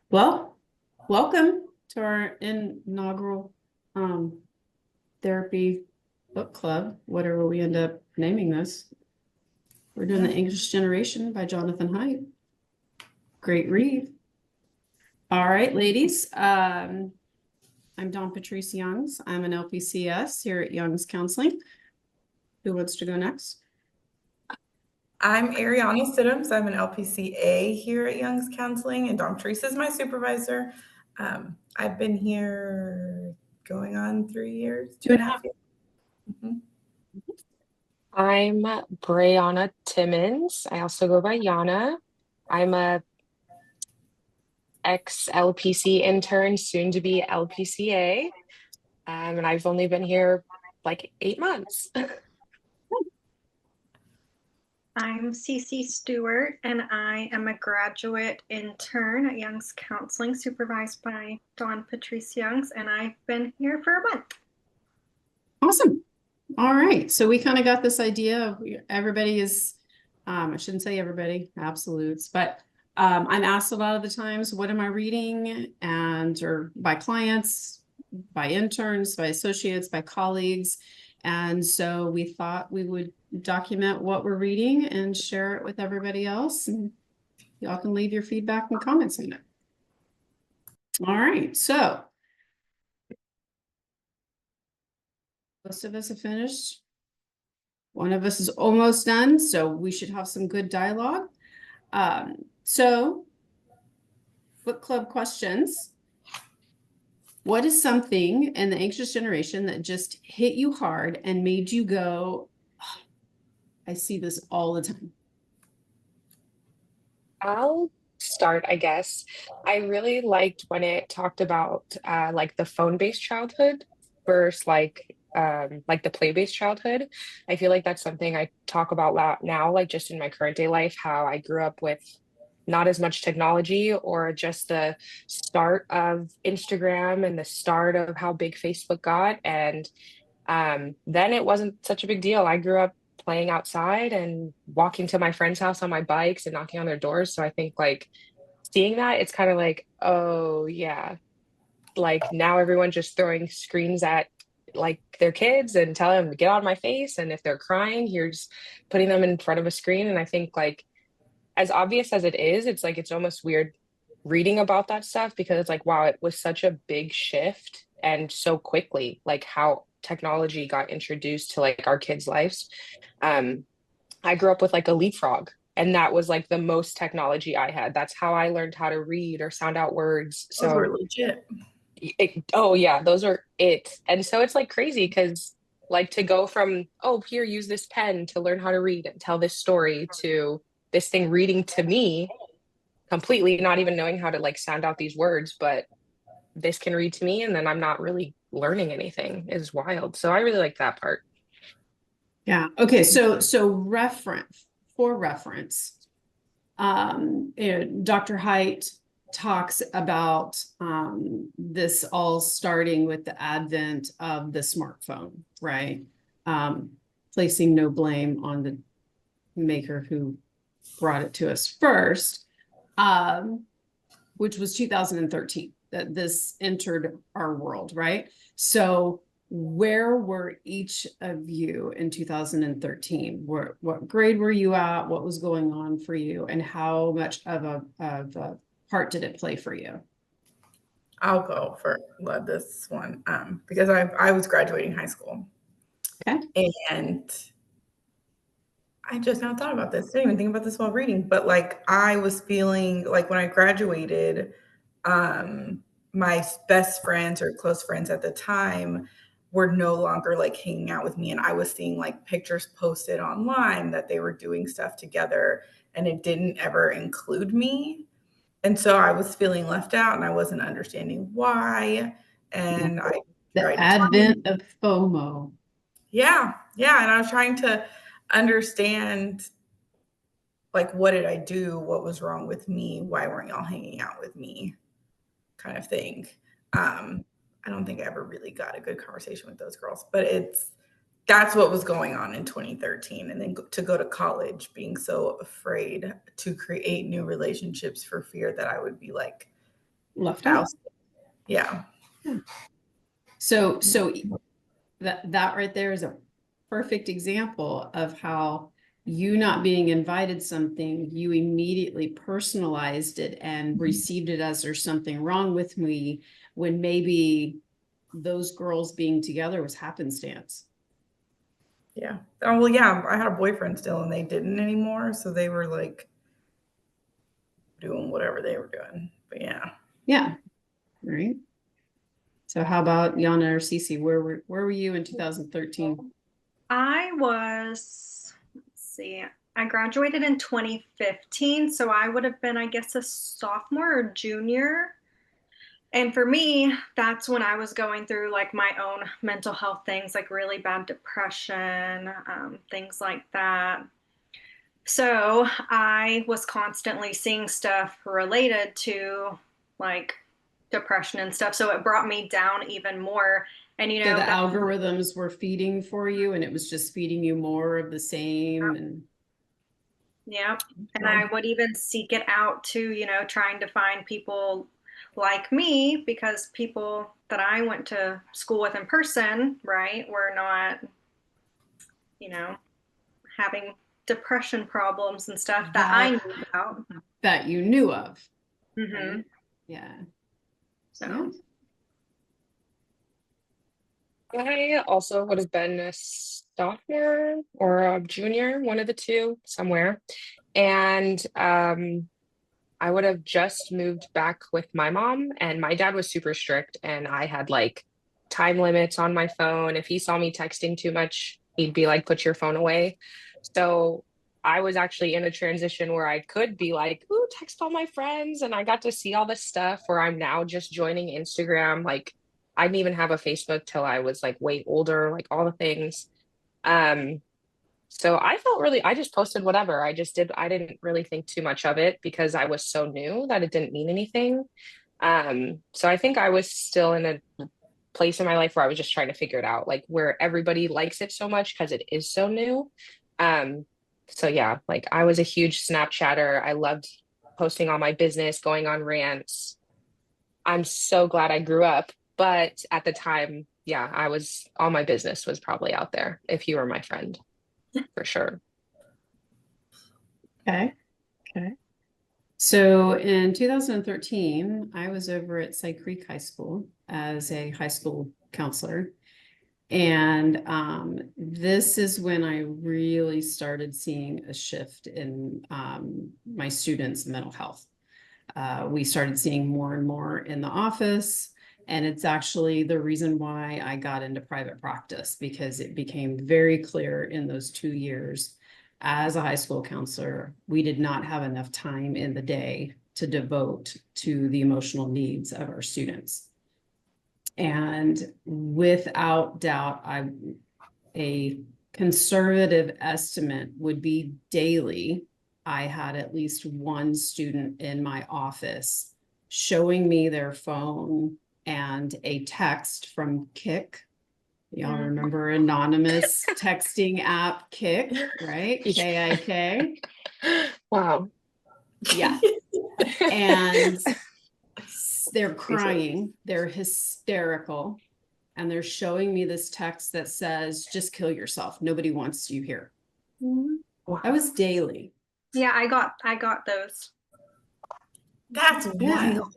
Well, welcome to our inaugural therapy book club, whatever we end up naming this. We're doing The Anxious Generation by Jonathan Haidt. Great read. All right, ladies. I'm Dawn Patrice Youngs. I'm an LPCS here at Youngs Counseling. Who wants to go next? I'm Ariana Siddams. I'm an LPCA here at Young's Counseling, and Dom Teresa is my supervisor. I've been here going on 3 years, 2.5 years. Mhm. I'm Brianna Timmons. I also go by Yana. I'm a ex-LPC intern, soon to be LPCA. And I've only been here like 8 months. I'm Cece Stewart, and I am a graduate intern at Young's Counseling, supervised by Dawn Patrice Youngs, and I've been here for a month. Awesome. All right. So we kind of got this idea of everybody is, I shouldn't say everybody, absolutes, but I'm asked a lot of the times, what am I reading? And or by clients, by interns, by associates, by colleagues. And so we thought we would document what we're reading and share it with everybody else. And y'all can leave your feedback and comments in it. All right. So most of us have finished. One of us is almost done, so we should have some good dialogue. So book club questions. What is something in the anxious generation that just hit you hard and made you go, "Oh, I see this all the time"? I'll start, I guess. I really liked when it talked about like the phone-based childhood versus like the play-based childhood. I feel like that's something I talk about now, like just in my current day life, how I grew up with not as much technology or just the start of Instagram and the start of how big Facebook got. And then it wasn't such a big deal. I grew up playing outside and walking to my friend's house on my bikes and knocking on their doors. So I think like seeing that, it's kind of like, oh yeah, like now everyone's just throwing screens at like their kids and telling them to get out of my face. And if they're crying, here's putting them in front of a screen. And I think like as obvious as it is, it's like it's almost weird reading about that stuff because it's like, wow, it was such a big shift and so quickly, like how technology got introduced to like our kids' lives. Um, I grew up with like a leapfrog, and that was like the most technology I had. That's how I learned how to read or sound out words. Those were So legit. oh yeah, those are it. And so it's like crazy because like to go from, oh, here, use this pen to learn how to read and tell this story to this thing reading to me completely not even knowing how to like sound out these words, but this can read to me and then I'm not really learning anything is wild. So I really like that part. Yeah. Okay. So reference, Dr. Haidt talks about this all starting with the advent of the smartphone, right? Placing no blame on the maker who brought it to us first, which was 2013 that this entered our world, right? So where were each of you in 2013? What grade were you at? What was going on for you? And how much of a part did it play for you? I'll go for this one because I was graduating high school. Okay. And I just now thought about this. Didn't even think about this while reading, but like I was feeling like when I graduated, my best friends or close friends at the time were no longer like hanging out with me. And I was seeing like pictures posted online that they were doing stuff together and it didn't ever include me. And so I was feeling left out and I wasn't understanding why. And I The tried advent of FOMO. yeah, yeah. And I was trying to understand like what did I do? What was wrong with me? Why weren't y'all hanging out with me? Kind of thing. Um, I don't think I ever really got a good conversation with those girls, but that's what was going on in 2013. And then to go to college, being so afraid to create new relationships for fear that I would be like left out. house. Yeah. So that right there is a perfect example of how you not being invited something, you immediately personalized it and received it as there's something wrong with me, when maybe those girls being together was happenstance. Yeah. Oh, well, yeah. I had a boyfriend still and they didn't anymore. So they were like doing whatever they were doing. But yeah. Yeah. Right. So how about Yana or Cece? Where were you in 2013? I was, let's see, I graduated in 2015, so I would have been, I guess, a sophomore or junior. And for me, that's when I was going through like my own mental health things, like really bad depression, things like that. So I was constantly seeing stuff related to like depression and stuff. So it brought me down even more. And So the that, algorithms were feeding for you and it was just feeding you more of the same. And yeah. And I would even seek it out to, trying to find people like me, because people that I went to school with in person, right, were not, having depression problems and stuff that I knew about. that you knew of. Mm-hmm. Right? Yeah. So. Yeah. I also would have been a sophomore or a junior, one of the two, somewhere. And I would have just moved back with my mom, and my dad was super strict, and I had like time limits on my phone. If he saw me texting too much, he'd be like, put your phone away. So I was actually in a transition where I could be like, ooh, text all my friends. And I got to see all this stuff where I'm now just joining Instagram. Like, I didn't even have a Facebook till I was like way older, like all the things. Um, so I felt really, I just posted whatever. I didn't really think too much of it because I was so new that it didn't mean anything. So I think I was still in a place in my life where I was just trying to figure it out, like where everybody likes it so much because it is so new. Um, so yeah, like I was a huge Snapchatter. I loved posting on my business, going on rants. I'm so glad I grew up, but at the time, yeah, all my business was probably out there if you were my friend, for sure. Okay. So in 2013, I was over at Side Creek High School as a high school counselor. And this is when I really started seeing a shift in my students' mental health. We started seeing more and more in the office. And it's actually the reason why I got into private practice, because it became very clear in those 2 years as a high school counselor, we did not have enough time in the day to devote to the emotional needs of our students. And without doubt, a conservative estimate would be daily, I had at least one student in my office showing me their phone and a text from Kik. Y'all remember anonymous texting app Kik, right? K-I-K. Wow. Yeah. And they're crying, they're hysterical, and they're showing me this text that says, just kill yourself. Nobody wants you here. Wow. That was daily. Yeah, I got those. That's wild.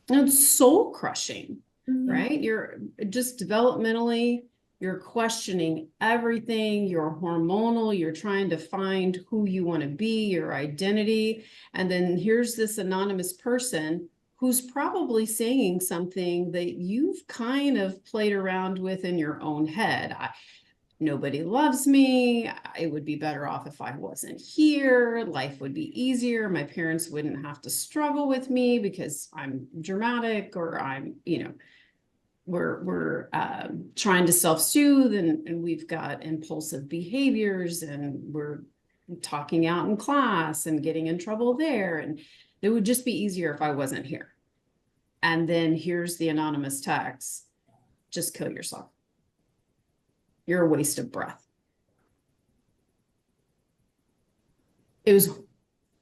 And it's soul crushing, right? You're just developmentally, you're questioning everything, you're hormonal, you're trying to find who you want to be, your identity. And then here's this anonymous person who's probably saying something that you've kind of played around with in your own head. Nobody loves me. It would be better off if I wasn't here. Life would be easier. My parents wouldn't have to struggle with me because I'm dramatic, or I'm, we're trying to self-soothe, and we've got impulsive behaviors, and we're talking out in class and getting in trouble there. And it would just be easier if I wasn't here. And then here's the anonymous text, just kill yourself. You're a waste of breath. It was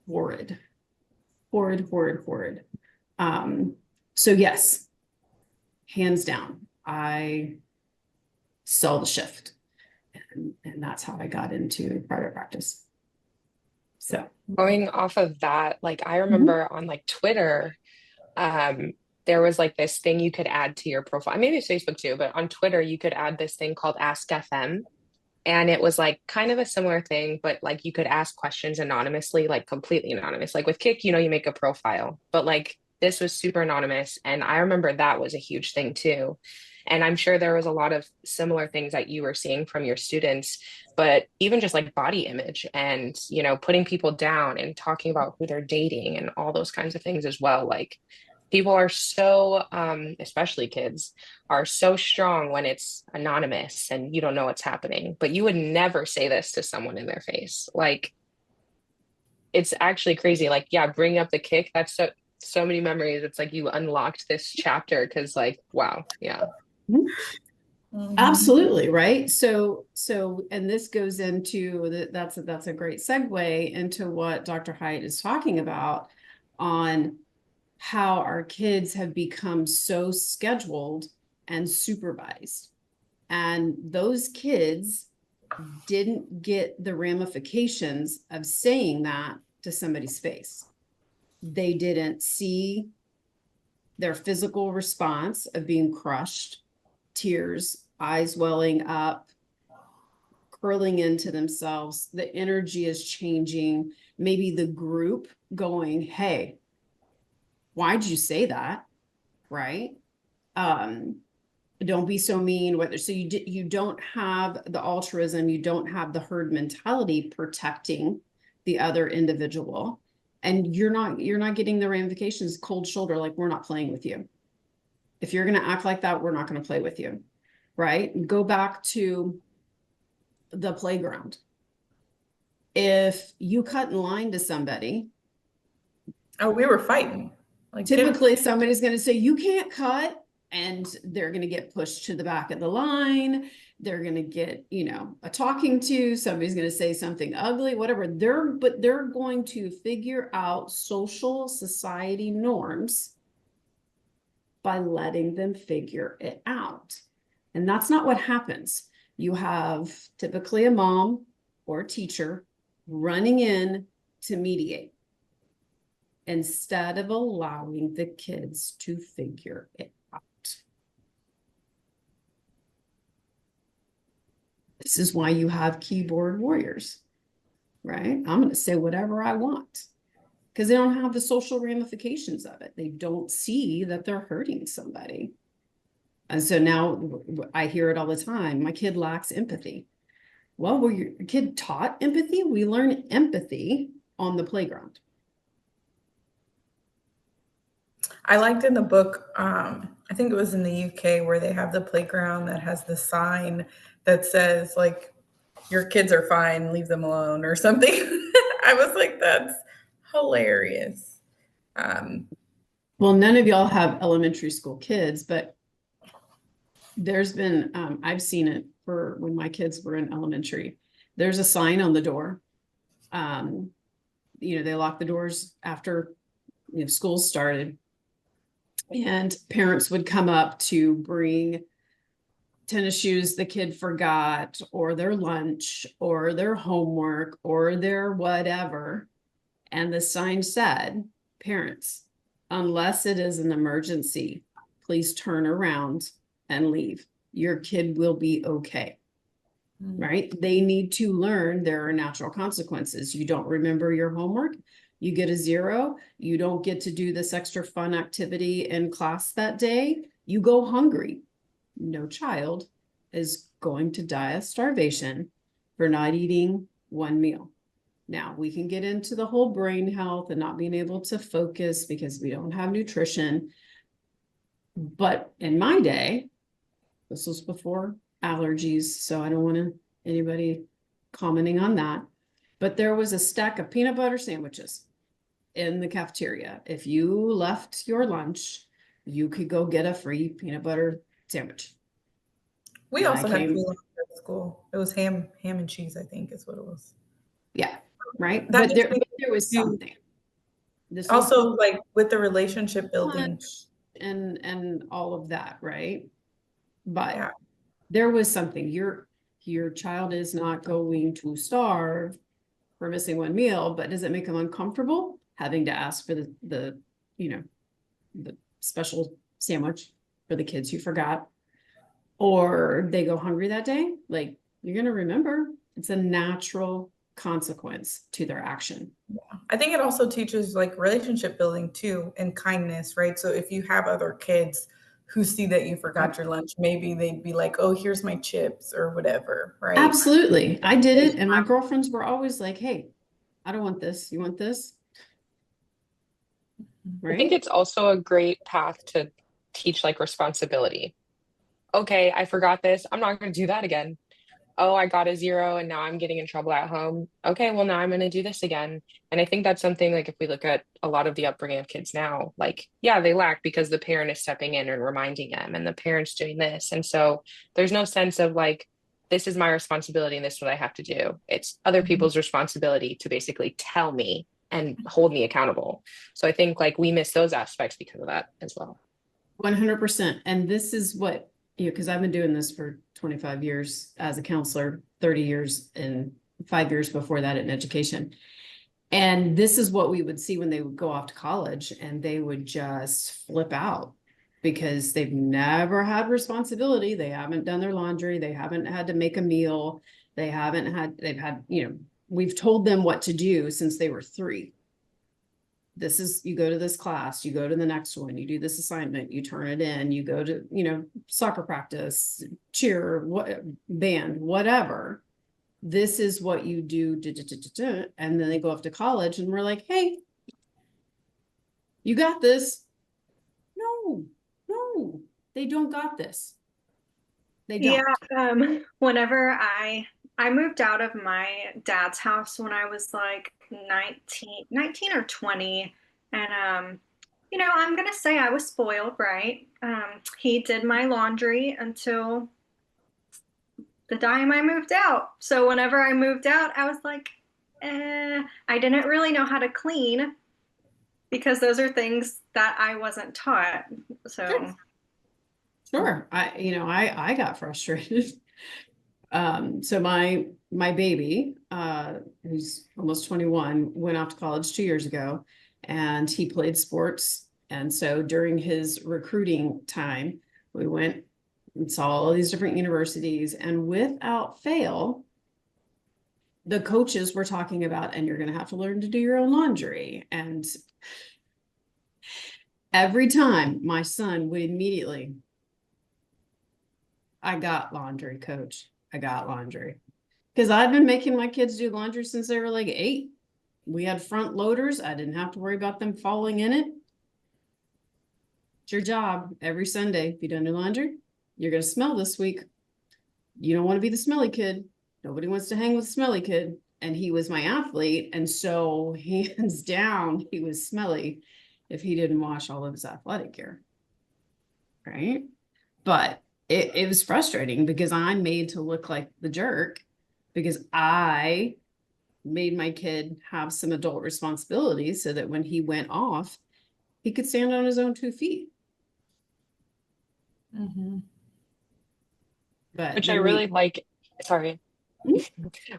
horrid. So yes, hands down, I saw the shift, and that's how I got into private practice. So Going off of that, like I Mhm. remember on like Twitter, um, there was like this thing you could add to your profile. Maybe it's Facebook too, but on Twitter you could add this thing called Ask FM. And it was like kind of a similar thing, but like you could ask questions anonymously, like completely anonymous. Like with Kick, you make a profile, but like this was super anonymous. And I remember that was a huge thing too. And I'm sure there was a lot of similar things that you were seeing from your students, but even just like body image and, putting people down and talking about who they're dating and all those kinds of things as well. Like people are so, especially kids, are so strong when it's anonymous and you don't know what's happening. But you would never say this to someone in their face. Like it's actually crazy. Like, yeah, bring up the Kick. That's so many memories. It's like you unlocked this chapter because like, wow, yeah. Mhm. Absolutely, right? So, and this goes into that's a great segue into what Dr. Haidt is talking about on how our kids have become so scheduled and supervised. And those kids didn't get the ramifications of saying that to somebody's face. They didn't see their physical response of being crushed, tears, eyes welling up, curling into themselves. The energy is changing. Maybe the group going, hey, why'd you say that? Right? Don't be so mean. Whether so you don't have the altruism, you don't have the herd mentality protecting the other individual, and you're not getting the ramifications cold shoulder, like we're not playing with you. If you're going to act like that, we're not going to play with you. Right? Go back to the playground. If you cut in line to somebody, Oh, we were fighting. Like typically somebody's going to say, you can't cut, and they're going to get pushed to the back of the line. They're going to get, a talking to, somebody's going to say something ugly, whatever. They're going to figure out social society norms by letting them figure it out. And that's not what happens. You have typically a mom or a teacher running in to mediate instead of allowing the kids to figure it out. This is why you have keyboard warriors, right? I'm going to say whatever I want because they don't have the social ramifications of it. They don't see that they're hurting somebody. And so now I hear it all the time. My kid lacks empathy. Well, were your kid taught empathy? We learn empathy on the playground. I liked in the book, I think it was in the UK where they have the playground that has the sign that says like, your kids are fine, leave them alone or something. I was like, that's hilarious. Well, none of y'all have elementary school kids, but there's been, I've seen it for when my kids were in elementary. There's a sign on the door. They lock the doors after, school started. And parents would come up to bring tennis shoes the kid forgot, or their lunch, or their homework, or their whatever. And the sign said, parents, unless it is an emergency, please turn around and leave. Your kid will be okay. Right? They need to learn there are natural consequences. You don't remember your homework, you get a 0. You don't get to do this extra fun activity in class that day. You go hungry. No child is going to die of starvation for not eating one meal. Now, we can get into the whole brain health and not being able to focus because we don't have nutrition. But in my day, this was before allergies, so I don't want anybody commenting on that. But there was a stack of peanut butter sandwiches in the cafeteria. If you left your lunch, you could go get a free peanut butter sandwich. We also had free lunch at school. It was ham and cheese, I think is what it was. Yeah, right. But there was something. This Also, was like with the relationship building. lunch and all of that, right? But Yeah. there was something, your child is not going to starve for missing one meal, but does it make them uncomfortable having to ask for the, you know, the special sandwich for the kids who forgot? Or they go hungry that day? Like, you're gonna remember, it's a natural consequence to their action. I think it also teaches like relationship building too and kindness, right? So if you have other kids who see that you forgot your lunch, maybe they'd be like, oh, here's my chips or whatever, right? Absolutely. I did it, and my girlfriends were always like, hey, I don't want this. You want this? I think Right? it's also a great path to teach like responsibility. Okay, I forgot this. I'm not going to do that again. Oh, I got a 0 and now I'm getting in trouble at home. Okay, well, now I'm going to do this again. And I think that's something like if we look at a lot of the upbringing of kids now, like, yeah, they lack because the parent is stepping in and reminding them, and the parent's doing this. And so there's no sense of like, this is my responsibility and this is what I have to do. It's other people's responsibility to basically tell me and hold me accountable. So I think like we miss those aspects because of that as well. 100%. And this is what, because I've been doing this for 25 years as a counselor, 30 years and 5 years before that in education. And this is what we would see when they would go off to college, and they would just flip out because they've never had responsibility. They haven't done their laundry. They haven't had to make a meal. They've had, we've told them what to do since they were 3. This is, you go to this class, you go to the next one, you do this assignment, you turn it in, you go to, soccer practice, cheer, band, whatever. This is what you do, and then they go off to college and we're like, hey, you got this. No, they don't got this. They don't. Yeah, whenever I moved out of my dad's house when I was like 19 or 20. And I'm gonna say I was spoiled, right? He did my laundry until the time I moved out. So whenever I moved out, I was like, I didn't really know how to clean because those are things that I wasn't taught. So Sure. I got frustrated. So my baby, who's almost 21, went off to college 2 years ago, and he played sports. And so during his recruiting time, we went and saw all these different universities, and without fail, the coaches were talking about, and you're going to have to learn to do your own laundry. And every time my son would immediately, I got laundry, coach. I got laundry. Because I've been making my kids do laundry since they were like 8. We had front loaders. I didn't have to worry about them falling in it. It's your job every Sunday. If you don't do laundry, you're going to smell this week. You don't want to be the smelly kid. Nobody wants to hang with the smelly kid. And he was my athlete. And so hands down, he was smelly if he didn't wash all of his athletic gear. Right. But it was frustrating because I'm made to look like the jerk because I made my kid have some adult responsibilities so that when he went off, he could stand on his own 2 feet. Mm-hmm. But Which I really like, sorry,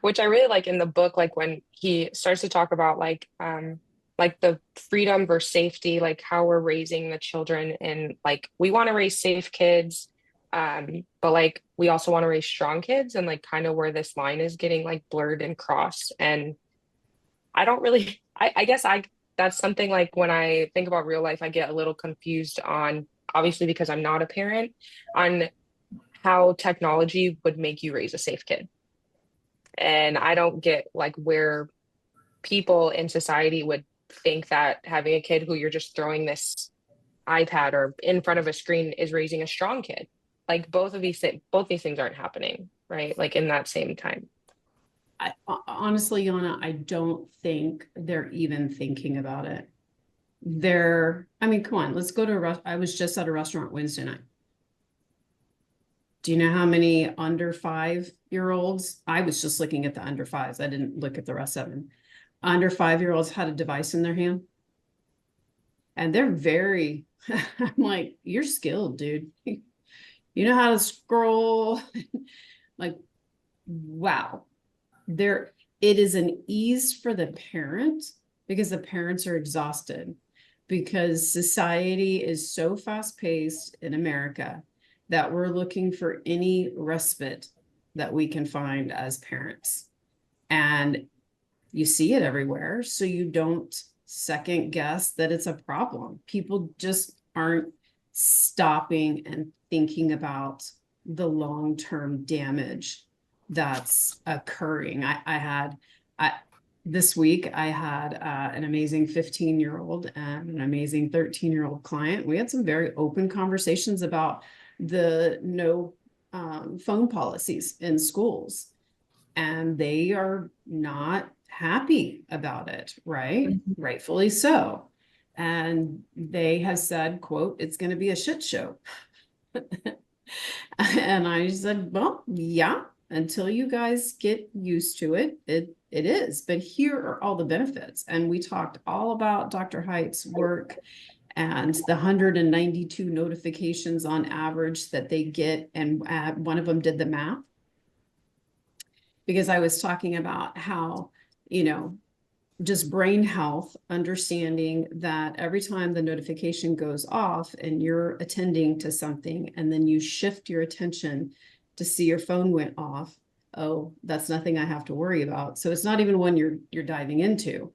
which I really like in the book, like when he starts to talk about like the freedom versus safety, like how we're raising the children, and like we want to raise safe kids, but like we also want to raise strong kids, and like kind of where this line is getting like blurred and crossed. And I don't really, I guess that's something like when I think about real life, I get a little confused on, obviously because I'm not a parent, on how technology would make you raise a safe kid. And I don't get like where people in society would think that having a kid who you're just throwing this iPad or in front of a screen is raising a strong kid. Like both these things aren't happening, right? Like in that same time. Honestly, Yana, I don't think they're even thinking about it. Come on, let's go to I was just at a restaurant Wednesday night. Do you know how many under 5-year-olds? I was just looking at the under 5s. I didn't look at the rest of them. Under 5-year-olds had a device in their hand. and they're very, I'm like, you're skilled, dude. You know how to scroll. Like, wow. It is an ease for the parent because the parents are exhausted because society is so fast paced in America that we're looking for any respite that we can find as parents. And you see it everywhere. So you don't second guess that it's a problem. People just aren't stopping and thinking about the long-term damage that's occurring. This week I had an amazing 15-year-old and an amazing 13-year-old client. We had some very open conversations about the no phone policies in schools, and they are not happy about it, right? Mhm. Rightfully so. And they have said, quote, it's going to be a shit show. And I said, well, yeah, until you guys get used to it, it is. But here are all the benefits. And we talked all about Dr. Height's work and the 192 notifications on average that they get. And one of them did the math, because I was talking about how, just brain health, understanding that every time the notification goes off and you're attending to something and then you shift your attention to see your phone went off, oh, that's nothing I have to worry about. So it's not even one you're diving into.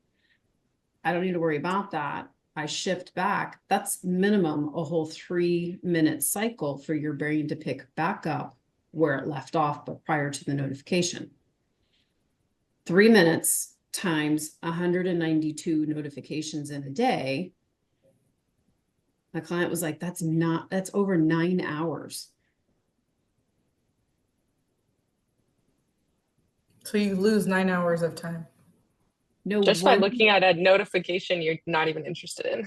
I don't need to worry about that. I shift back. That's minimum a whole 3-minute cycle for your brain to pick back up where it left off, but prior to the notification. 3 minutes times 192 notifications in a day. My client was like, that's over 9 hours. So you lose 9 hours of time. No, Just by looking at a notification you're not even interested in.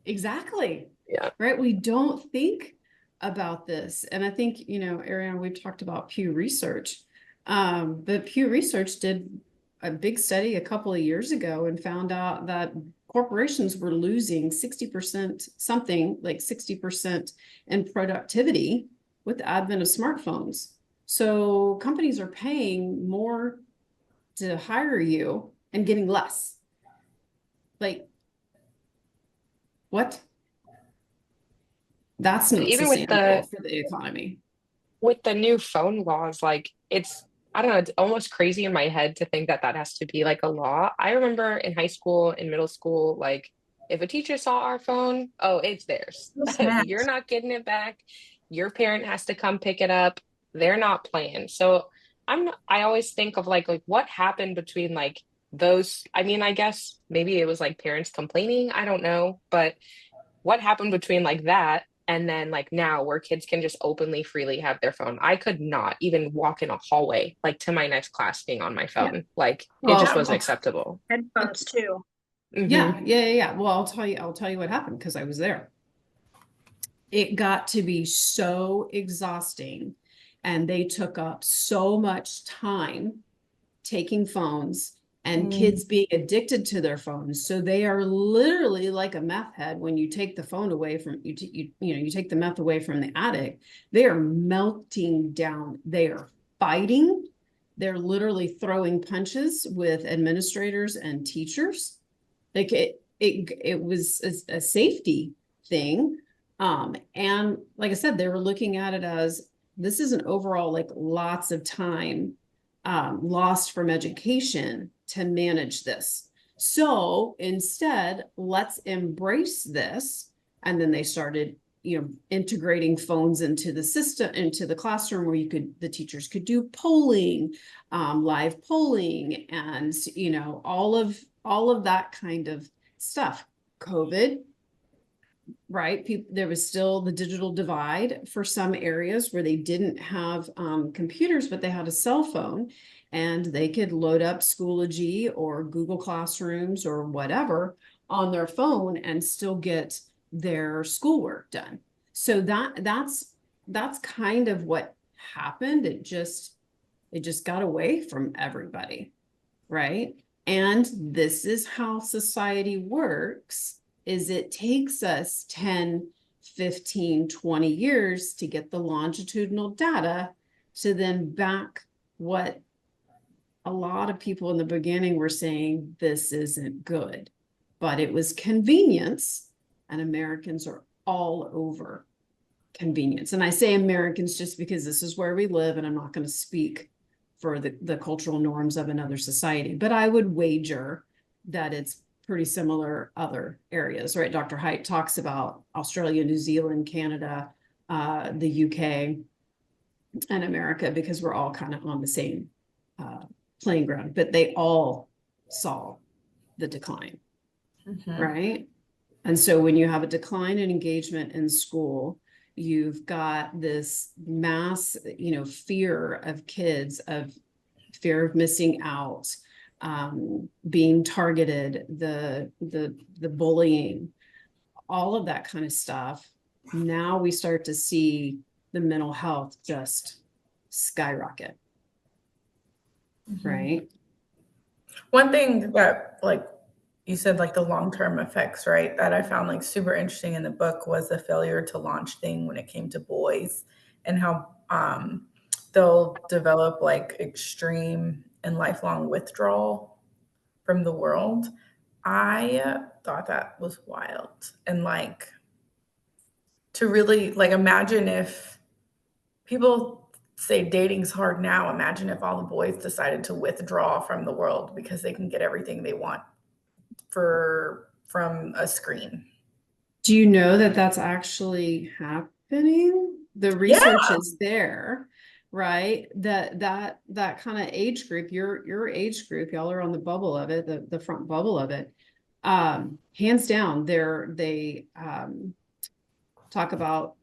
Exactly. Yeah. Right. We don't think about this. And I think, Ariana, we've talked about Pew Research. But Pew Research did a big study a couple of years ago and found out that corporations were losing 60%, something like 60% in productivity with the advent of smartphones. So companies are paying more to hire you and getting less. Like, what? That's not Even with sustainable for the economy. with the new phone laws, like I don't know, it's almost crazy in my head to think that that has to be like a law. I remember in high school, in middle school, like if a teacher saw our phone, oh, it's theirs. You're not getting it back. Your parent has to come pick it up. They're not playing. So I always think of like what happened between like those. I mean, I guess maybe it was like parents complaining. I don't know, but what happened between like that and then like now where kids can just openly freely have their phone? I could not even walk in a hallway like to my next class being on my phone. Like it Well, just wasn't acceptable. Headphones too. Mhm. Yeah. Well, I'll tell you what happened because I was there. It got to be so exhausting and they took up so much time taking phones and kids being addicted to their phones. So they are literally like a meth head. When you take the phone away from you take the meth away from the addict, they are melting down. They are fighting. They're literally throwing punches with administrators and teachers. Like it was a safety thing. And like I said, they were looking at it as this is an overall like lots of time lost from education to manage this. So instead, let's embrace this. And then they started, integrating phones into the system, into the classroom where the teachers could do polling, live polling, and, all of that kind of stuff. COVID, right? There was still the digital divide for some areas where they didn't have computers, but they had a cell phone and they could load up Schoology or Google Classrooms or whatever on their phone and still get their schoolwork done. So that's kind of what happened. It just got away from everybody, right? And this is how society works is it takes us 10, 15, 20 years to get the longitudinal data to then back what a lot of people in the beginning were saying, this isn't good, but it was convenience, and Americans are all over convenience. And I say Americans just because this is where we live, and I'm not going to speak for the cultural norms of another society, but I would wager that it's pretty similar other areas, right? Dr. Haidt talks about Australia, New Zealand, Canada, the UK, and America, because we're all kind of on the same playing ground, but they all saw the decline, right? And so when you have a decline in engagement in school, you've got this mass, fear of kids, of fear of missing out, being targeted, the bullying, all of that kind of stuff. Now we start to see the mental health just skyrocket, right? One thing that, like you said, like the long-term effects, right, that I found like super interesting in the book was the failure to launch thing when it came to boys, and how they'll develop like extreme and lifelong withdrawal from the world. I thought that was wild. And like, to really like imagine if people say dating's hard now, imagine if all the boys decided to withdraw from the world because they can get everything they want from a screen. Do you know that that's actually happening? The research is there, right? That kind of age group, your age group, y'all are on the bubble of it, the front bubble of it. Hands down, they talk about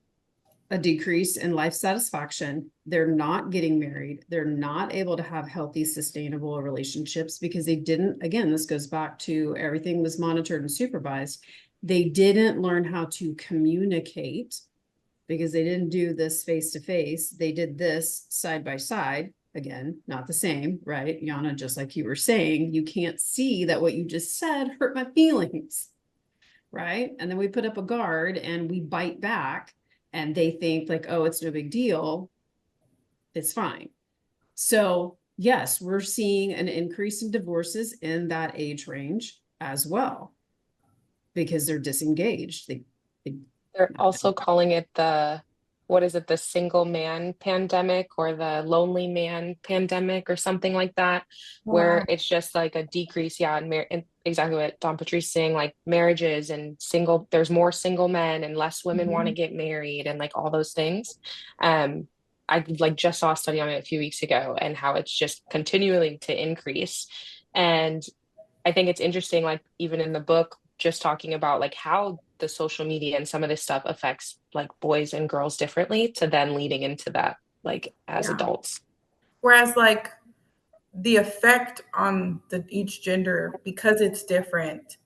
a decrease in life satisfaction. They're not getting married. They're not able to have healthy, sustainable relationships because they didn't, again, this goes back to everything was monitored and supervised. They didn't learn how to communicate because they didn't do this face to face. They did this side by side. Again, not the same, right? Yana, just like you were saying, you can't see that what you just said hurt my feelings, right? And then we put up a guard and we bite back, and they think like, oh, it's no big deal. It's fine. So yes, we're seeing an increase in divorces in that age range as well, because they're disengaged. They're also calling it the single man pandemic, or the lonely man pandemic, or something like that, where it's just like a decrease. Yeah, and exactly what Don Patrice saying, like marriages and there's more single men and less women want to get married, and like all those things. I like just saw a study on it a few weeks ago, and how it's just continuing to increase. And I think it's interesting, like even in the book, just talking about like how the social media and some of this stuff affects like boys and girls differently, to then leading into that like as adults. Whereas like the effect on each gender, because it's different,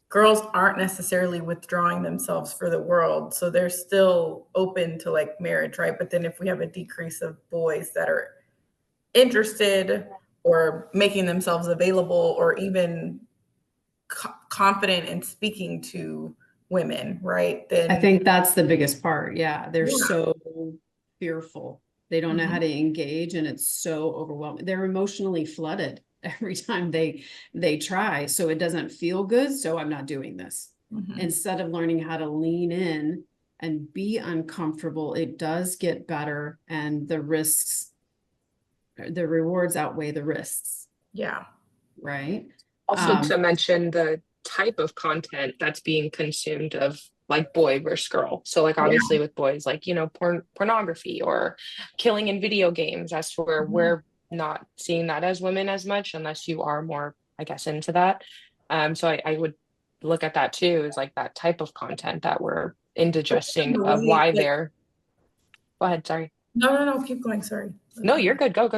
girls aren't necessarily withdrawing themselves for the world. So they're still open to like marriage, right? But then if we have a decrease of boys that are interested or making themselves available, or even confident in speaking to women, right? Then I think that's the biggest part. Yeah, they're so fearful. They don't know how to engage, and it's so overwhelming. They're emotionally flooded every time they try. So it doesn't feel good. So I'm not doing this. Instead of learning how to lean in and be uncomfortable, it does get better, and the rewards outweigh the risks. Yeah. Right. Also, to mention the type of content that's being consumed of like boy versus girl. So like obviously with boys, like, pornography or killing in video games, as to where we're not seeing that as women as much, unless you are more, I guess, into that. So I would look at that too, as like that type of content that we're indigesting, of why they're. Go ahead, sorry. No, keep going, sorry. No, you're good. Go.